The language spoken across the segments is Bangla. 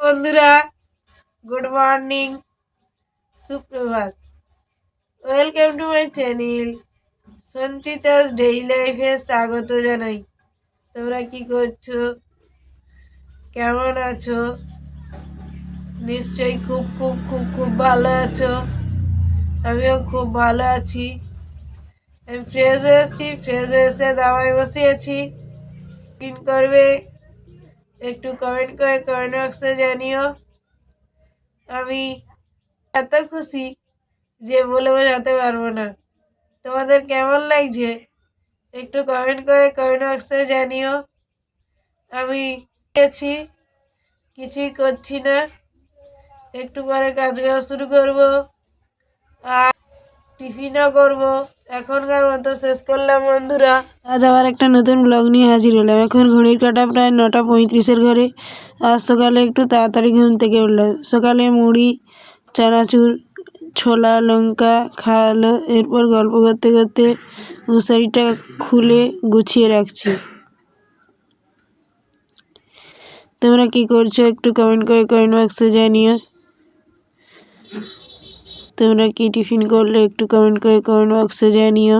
বন্ধুরা, গুড মর্নিং, সুপ্রভাত। Welcome to my channel Sanchita's daily লাইফে স্বাগত জানাই। তোমরা কি করছো, কেমন আছো? নিশ্চয়ই খুব খুব খুব খুব ভালো আছো। আমিও খুব ভালো আছি। আমি ফ্রেশ হয়েছি, ফ্রেশ এসে দাওয়ায় বসিয়েছি। পিন করবে একটু কমেন্ট করে কমেন্ট বক্সে জানিও। আমি এত খুশি যে বলে বোঝাতে পারবো না। তোমাদের কেমন লাগছে একটু কমেন্ট করে কমেন্ট বক্সে জানিও। আমি গেছি, কিছুই করছি না, একটু পরে কাজ করা শুরু করব আর টিফিনও করব। এখনকার মতো শেষ করলাম বন্ধুরা। আজ আবার একটা নতুন ব্লগ নিয়ে হাজির হলাম। এখন ঘড়ির কাঁটা প্রায় 9:35 ঘরে। আজ সকালে একটু তাড়াতাড়ি ঘুম থেকে উঠলাম। সকালে মুড়ি, চানাচুর, ছোলা লঙ্কা খাওয়ালো। এরপর গল্প করতে করতে মশারিটা খুলে গুছিয়ে রাখছি। তোমরা কি করছো একটু কমেন্ট করে কমেন্ট বক্সে জানিও। তোমরা কি টিফিন করলে একটু কমেন্ট করে কমেন্ট বক্সে জানিও।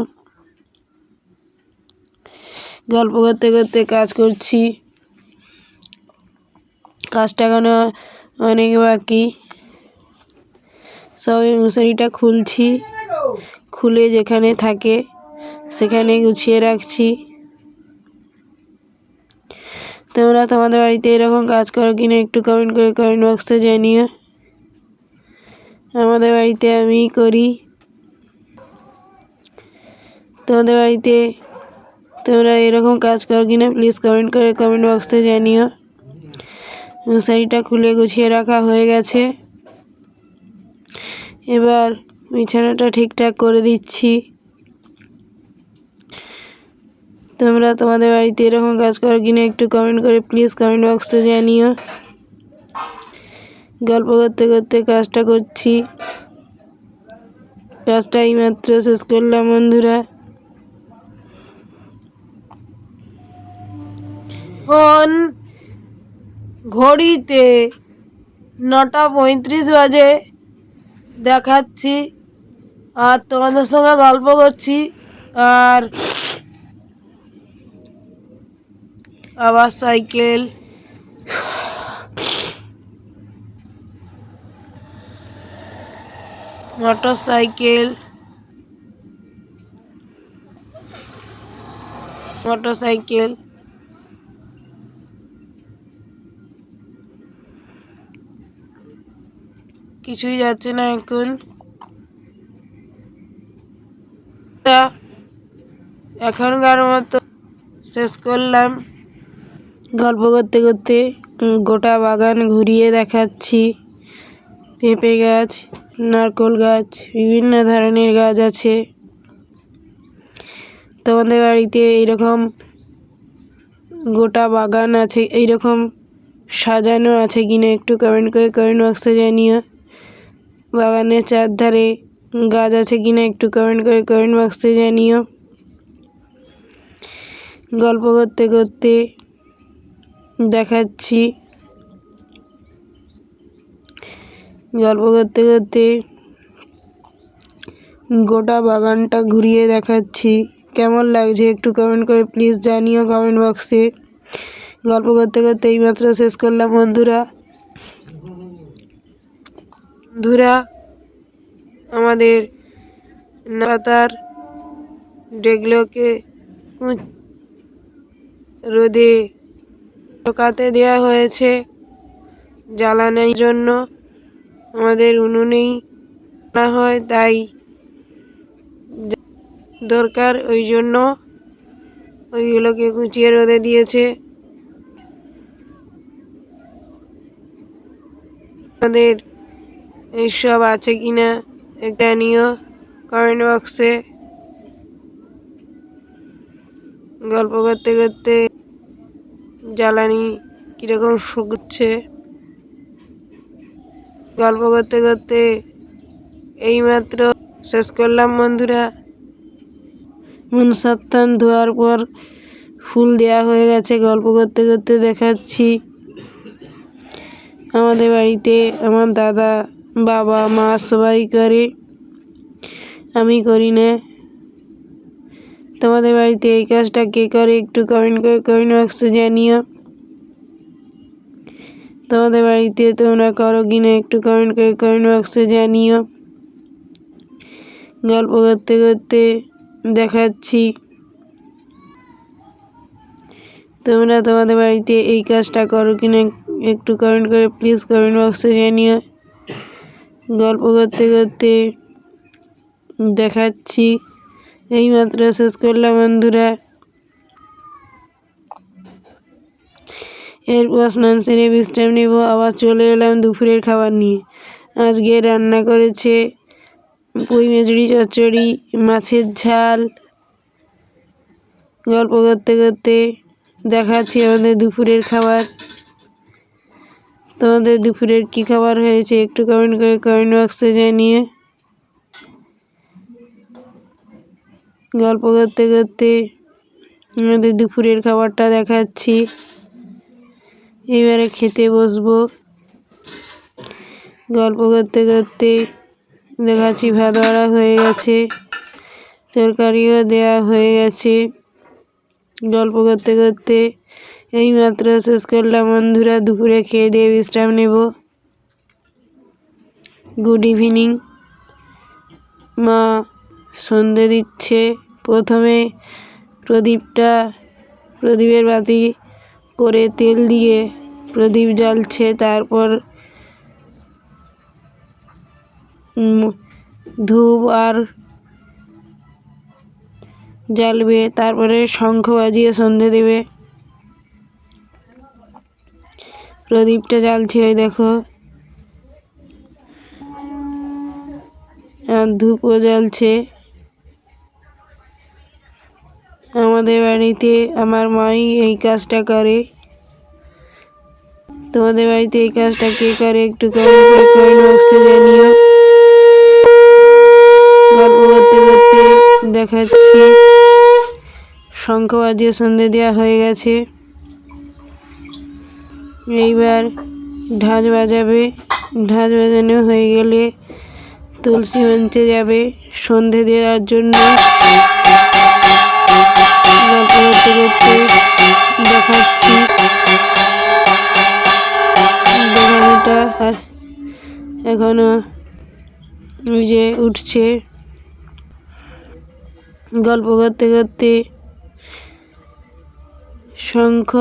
গল্প করতে করতে কাজ করছি। কাজটা এখনো অনেক বাকি। সবাই মশারিটা খুলছি, খুলে যেখানে থাকে সেখানে গুছিয়ে রাখছি। তোমরা তোমাদের বাড়িতে এরকম কাজ করো কিনা একটু কমেন্ট করে কমেন্ট বক্সে জানিও। আমাদের বাড়িতে আমি করি। তোমাদের বাড়িতে তোমরা এরকম কাজ করো কিনা প্লিজ কমেন্ট করে কমেন্ট বক্সে জানিও। মশারিটা খুলে গুছিয়ে রাখা হয়ে গেছে। এবার বিছানাটা ঠিকঠাক করে দিচ্ছি। তোমরা তোমাদের বাড়িতে এরকম কাজ করো কিনা একটু কমেন্ট করে প্লিজ কমেন্ট বক্সে জানিও। গল্প করতে করতে কাজটা করছি। কাজটা এইমাত্র শেষ করলাম বন্ধুরা। এখন ঘড়িতে 9:35 বাজে দেখাচ্ছি, আর তোমাদের সঙ্গে গল্প করছি। আর আবার সাইকেল, মোটর সাইকেল, কিছুই যাচ্ছে না এখন। এখনকার মতো শেষ করলাম। গল্প করতে করতে গোটা বাগান ঘুরিয়ে দেখাচ্ছি। পেঁপে গাছ, নারকেল গাছ, বিভিন্ন ধরনের গাছ আছে। তোমাদের বাড়িতে এইরকম গোটা বাগান আছে, এইরকম সাজানো আছে কিনা একটু কমেন্ট করে কমেন্ট বক্সে জানিও। বাগানের চারধারে গাছ আছে কিনা একটু কমেন্ট করে কমেন্ট বক্সে জানিও। গল্প করতে করতে দেখাচ্ছি। গল্প করতে করতে গোটা বাগানটা ঘুরিয়ে দেখাচ্ছি। কেমন লাগছে একটু কমেন্ট করে প্লিজ জানিও কমেন্ট বক্সে। গল্প করতে করতে এইমাত্র শেষ করলাম বন্ধুরা। আমাদের পাতার ডেগুলোকে রোদে শুকাতে দেওয়া হয়েছে জ্বালানোর জন্য। আমাদের উনুনেই না হয়, তাই দরকার, ওই জন্য ওইগুলোকে কুচিয়ে রোদে দিয়েছে। আমাদের এইসব আছে কিনা এটা নিও কমেন্ট বক্সে। গল্প করতে করতে জ্বালানি কীরকম শুকছে। গল্প করতে করতে এইমাত্র শেষ করলাম বন্ধুরা। মনসত্তান ধোয়ার পর ফুল দেওয়া হয়ে গেছে। গল্প করতে করতে দেখাচ্ছি। আমাদের বাড়িতে আমার দাদা, বাবা, মা সবাই করে, আমি করি না। তোমাদের বাড়িতে এই কাজটা কে করে একটু কমেন্ট করে কমেন্ট বক্সে জানিও। তোমাদের বাড়িতে তোমরা করো কিনা একটু কমেন্ট করে কমেন্ট বক্সে জানিও। গল্প করতে করতে দেখাচ্ছি। তোমরা তোমাদের বাড়িতে এই কাজটা করো কিনা একটু কমেন্ট করে প্লিজ কমেন্ট বক্সে জানিও। গল্প করতে করতে দেখাচ্ছি। এইমাত্র শেষ করলাম বন্ধুরা। এরপর স্নান সেরে বিশ্রাম নেব, আবার চলে এলাম দুপুরের খাবার নিয়ে। আজকে রান্না করেছে পুঁই মেচড়ি চচ্চড়ি, মাছের ঝাল। গল্প করতে করতে দেখাচ্ছি আমাদের দুপুরের খাবার। তোমাদের দুপুরের কী খাবার হয়েছে একটু কমেন্ট করে কমেন্ট বক্সে জানিয়ে। গল্প করতে করতে আমাদের দুপুরের খাবারটা দেখাচ্ছি। এবারে খেতে বসবো। গল্প করতে করতে দেখাচ্ছি ভাত বাড়া হয়ে গেছে, তরকারিও দেওয়া হয়ে গেছে। গল্প করতে করতে এইমাত্র শেষ করলাম বন্ধুরা। দুপুরে খেয়ে দিয়ে বিশ্রাম নেব। Good evening. মা সন্ধে দিচ্ছে। প্রথমে প্রদীপের বাতি করে তেল দিয়ে প্রদীপ জ্বালছে, তারপর ধূপ আর জ্বালবে, তারপরে শঙ্খ বাজিয়ে সন্ধে দেবে। প্রদীপটা জ্বালছে ওই দেখো, আর ধূপও জ্বালছে। আমাদের বাড়িতে আমার মাই এই কাজটা করে। তোমাদের বাড়িতে এই কাজটা কে করে একটু কমেন্ট বক্সে জানিও। গল্প করতে করতে দেখাচ্ছি শঙ্খ বাজিয়ে সন্ধে দেওয়া হয়ে গেছে। এইবার ঢাক বাজাবে। ঢাক বাজানো হয়ে গেলে তুলসী মঞ্চে যাবে সন্ধে দেওয়ার জন্য। গল্প করতে করতে দেখাচ্ছি দেখানোটা এখনো ওই যে উঠছে। গল্প করতে করতে শঙ্খ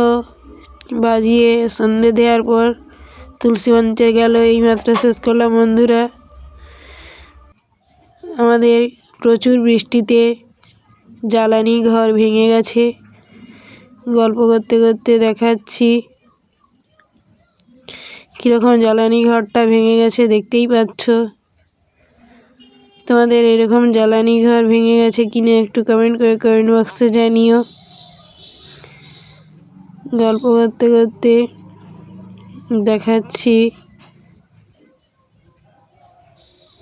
বাজিয়ে সন্ধে দেওয়ার পর তুলসী মঞ্চে গেল। এইমাত্র শেষ করলাম বন্ধুরা। আমাদের প্রচুর বৃষ্টিতে জ্বালানি ঘর ভেঙে গেছে। গল্প করতে করতে দেখাচ্ছি কীরকম জ্বালানি ঘরটা ভেঙে গেছে, দেখতেই পাচ্ছ। তোমাদের এরকম জ্বালানি ঘর ভেঙে গেছে কিনা একটু কমেন্ট করে কমেন্ট বক্সে জানিও। গল্প করতে করতে দেখাচ্ছি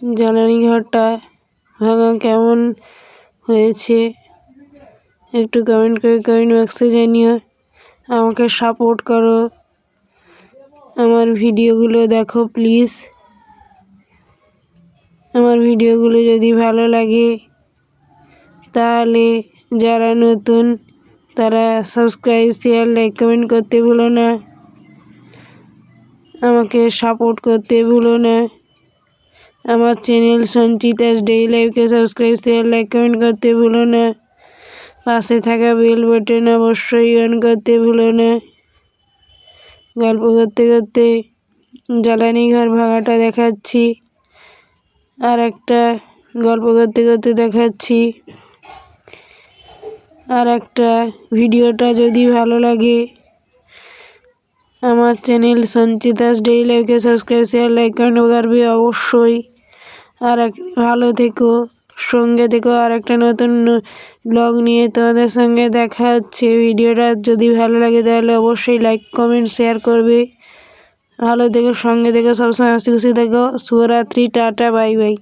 জ্বালানি ঘরটা ভাঙা কেমন হয়েছে একটু কমেন্ট করে কমেন্ট বক্সে জানিও। আমাকে সাপোর্ট করো, আমার ভিডিওগুলো দেখো প্লিজ। আমার ভিডিওগুলো যদি ভালো লাগে তাহলে যারা নতুন তারা সাবস্ক্রাইব, শেয়ার, লাইক, কমেন্ট করতে ভুলো না। আমাকে সাপোর্ট করতে ভুলো না। আমার চ্যানেল সঞ্চিতাস ডেইলি লাইফকে সাবস্ক্রাইব, শেয়ার, লাইক, কমেন্ট করতে ভুলো না। পাশে থাকা বেল বাটন অবশ্যই অন করতে ভুলো না। গল্প করতে করতে জ্বালানি ঘর ভাঙাটা দেখাচ্ছি। আর একটা গল্প করতে করতে দেখাচ্ছি আর একটা। ভিডিওটা যদি ভালো লাগে আমার চ্যানেল সঞ্চিতাস ডেইলি লাইফকে সাবস্ক্রাইব, শেয়ার, লাইক, কমেন্ট করবে অবশ্যই। আর ভালো থেকো, সঙ্গে থেকো। আর একটা নতুন ব্লগ নিয়ে তোমাদের সঙ্গে দেখা হচ্ছে। ভিডিওটা যদি ভালো লাগে তাহলে অবশ্যই লাইক, কমেন্ট, শেয়ার করবে। ভালো থেকো, সঙ্গে থেকো, সবসময় হাসি খুশি থেকো। শুভরাত্রি, টাটা, বাই বাই।